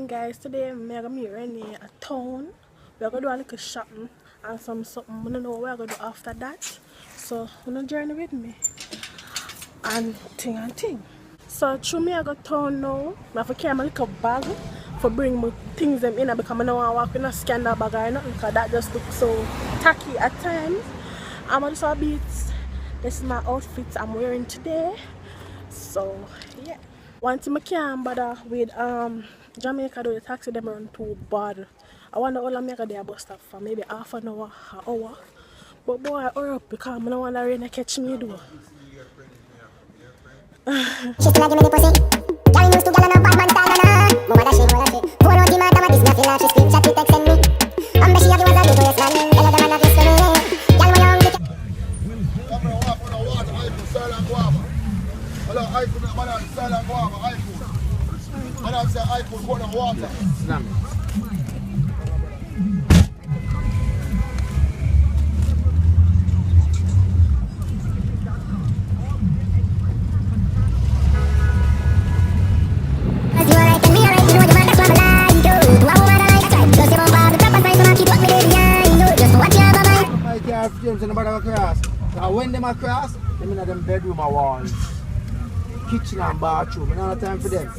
morning, guys. Today I'm going to meet Renee at town. We're going to do a little shopping and something. I don't know what we're going to do after that. So, you're going to journey with me. And ting. So, through me, I go town now. I have to carry my little bag for bring my things them in because I don't want to walk in a scandal bag or nothing because that just looks so tacky at times. I'm just a bit. This is my outfit I'm wearing today. So, yeah. One thing I can't bother with Jamaica, though, the taxi them run too bad. I wonder how long I got there bus stop for maybe half an hour, an hour. But boy, hurry up because I don't want the rain to catch me though. She's gonna give me the pussy. Girl used to girl and a bad man style and mama dash it. Pour out the mathematics, nothing like she screenshot it, text send me. She have the ones that do yes man. Tell her the man that is coming. Girl when you're hungry. Hello, iPhone, man, silent water, iPhone. Man, I say iPhone, go to water. Slam it. When them across, them in them bedroom walls, kitchen and bathroom, and all the time for them.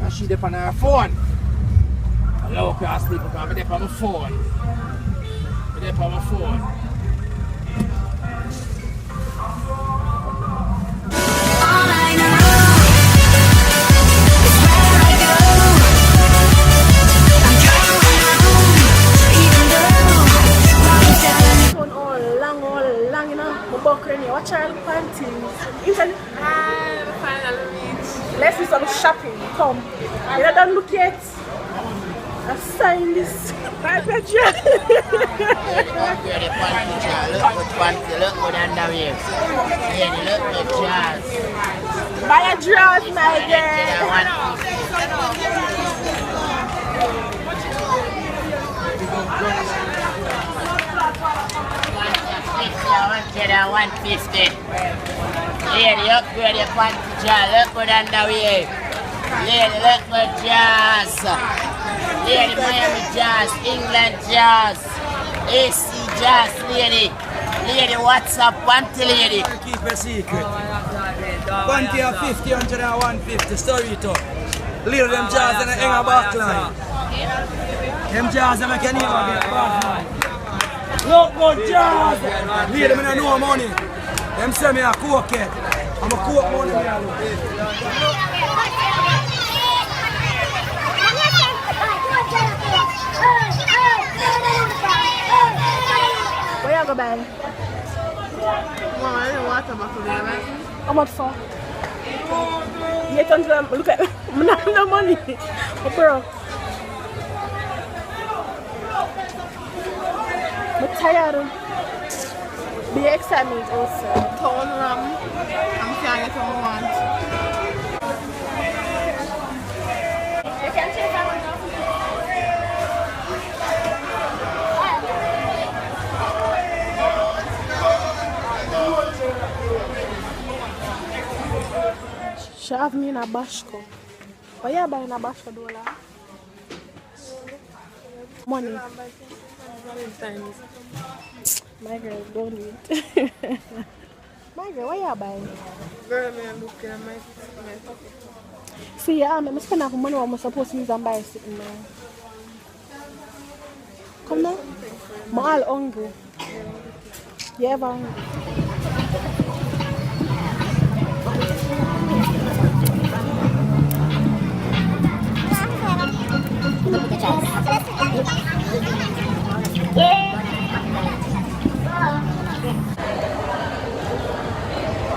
And she dip on her phone. Hello, class people, because I'm dip on my phone. I'm dip on my phone. Watch our panties. Finally reach. Let's do some shopping. Come. You don't look yet. I signed this. I bet you. Look good underwear. Look good jazz. Buy a dress, my girl. $150. Lady, upgrade your panty jazz. Look good underwear. Lady, look good jazz. Lady, Miami jazz, England jazz, AC jazz, lady. Lady, what's up, panty lady? Keep a secret. Panty are 50, 100 and 150. Story it up. Little them jazz and hang a back line. Them jazz and I can even get back line. Look good jazz! Lady, I don't know money. Them say me a cokehead. I'm a coke money. Where you go buy? Water bottle there, right? How much for? You turn to them, look at me, not no money. I'm broke. I'm tired. Be excited also. Town ram. I'm trying to get what I want. You can take that one off. She have me in a bashko. What you buying a bashko dollar? Money. My girl, don't do it. My girl, what you buying? Girl, I'm looking at my pocket. See, I'm spending enough money I'm supposed to use and buy something now. Come now. I'm all hungry. You ever hungry?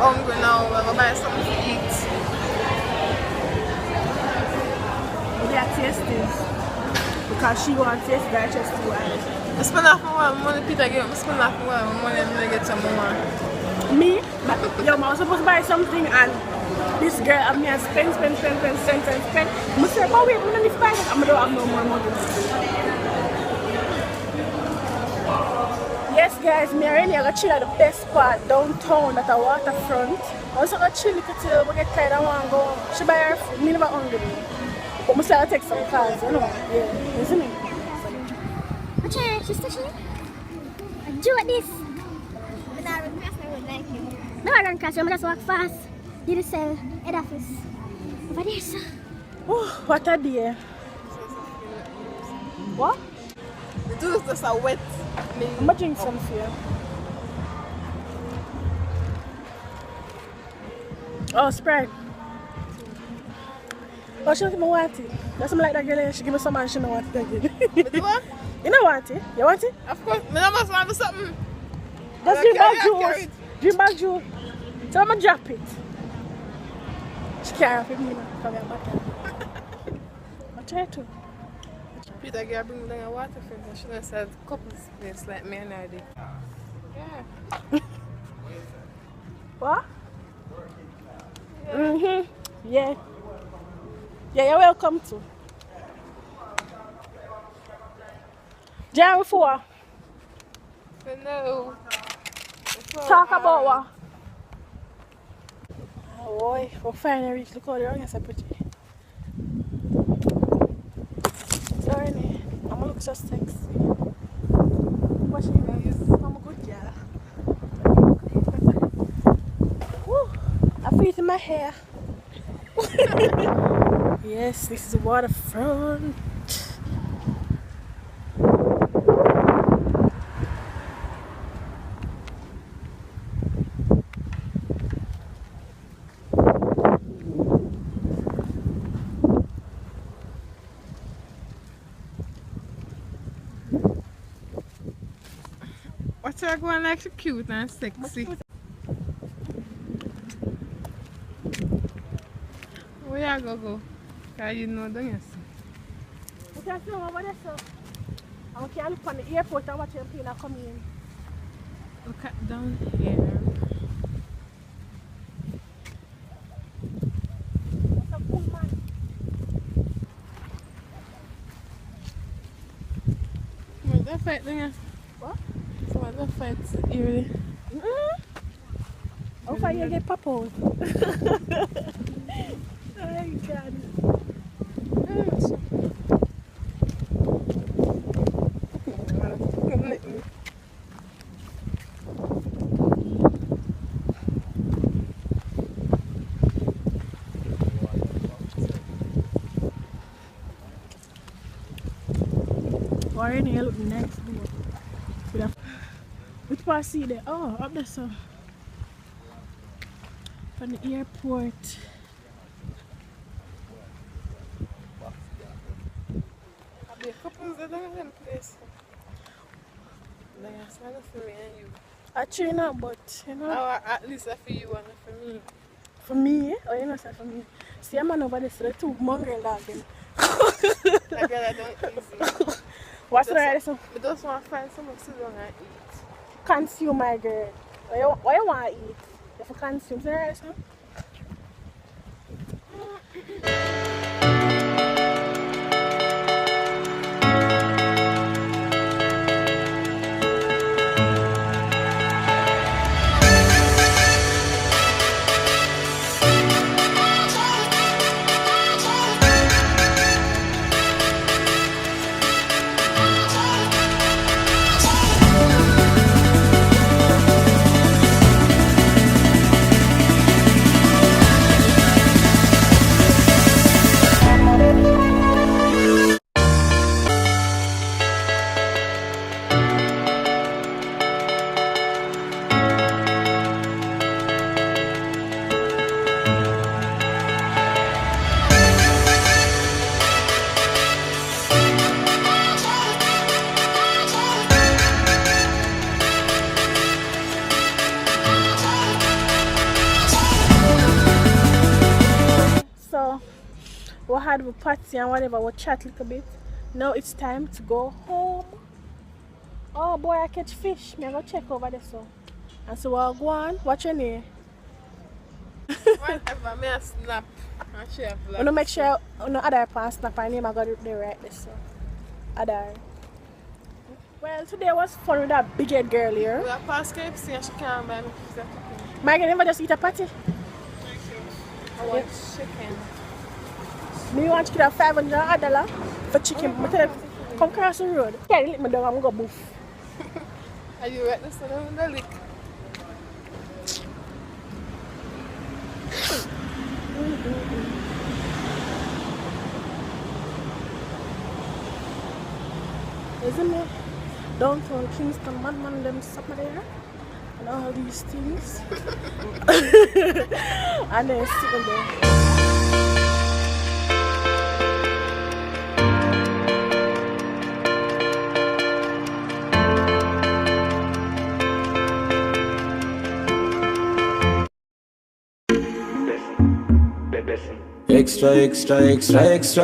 Hungry now, we're going to buy something to eat. They are tasty. Because she wants to taste that just too high. I spend half my money, Petagaye. I spend half my money and I get some more. Me? But, yo, I was supposed to buy something and this girl have me and spend. I said, oh wait, I'm going to buy it. I don't have no more money. Yes, guys, me already I got chill at the best part downtown at a waterfront. I also got chill till we get tired and want to go. She buy her food, me never hungry. But I still take some cars, you know. Yeah, you see me? What's your sister? Do what this? But I run past, I would like you. No, I run past, I just walk fast. You just sell head office. Over there, sir. Oh, what a day. What? The juice just a wet. I'm gonna drink some for you. Oh, Sprite. Oh, she don't even want it. That's something like that girl. She give me some and she don't want it again. But you want? You don't want it? You want it? Of course. Me not must want something. Just drink back juice. Drink back juice. So I'm gonna drop it. She can't have it me now. Come here, back. I try to. Petagaye bring me down a water front and she done said couples place like me and Nardi. Yeah. What? Yeah. Yeah, you're welcome to. Jerry for But no. talk about what? Oh boy, we'll finally reach. Look how the onions are pretty. Sorry, I'm gonna look so sexy. What should you use? I'm a good girl. Woo, I feel it in my hair. Yes, this is the waterfront. What's her going like so cute and sexy? Where you go? Cause you know don't you see? You can see over there, so I can look on the airport and watch your plane come in. Look at down here. That's a cool man. Where's the fight then? What? So what's the fight here? How far you get pop out? Oh God. Already look next door. Which part see there? Oh, up there so. From the airport. I'll be a couple of them place. Like I said for me and you. Actually not, but you know. Or at least for you and for me. For me? Oh, you know, say for me. See a man over there, so the two mongrel dog them. That girl I don't easy. What's the right so? I just want to find someone to sit down and eat. Consume, my girl. What you want to eat? If you consume, is that right so? We had a party and whatever, we'll chat a little bit. Now it's time to go home. Oh boy, I catch fish. Me I go check over there so. And so we'll go on. What's your name? Whatever, me a snap. And share vlog. I'm gonna make sure no other pan snap her name I got it there right there so. Other. Well Well, today was fun with that big head girl here. We have past KFC and she can't buy me pizza chicken. Maggie never just eat a patty. I want chicken. Me want chicken at $500 for chicken. I tell you, come cross the road. Can't lick me down, I'm gonna boof. Are you right this one on the lick? Isn't it? Downtown Kingston, madman them supper there. And all these things. And then sitting there. Extra, extra, extra, extra.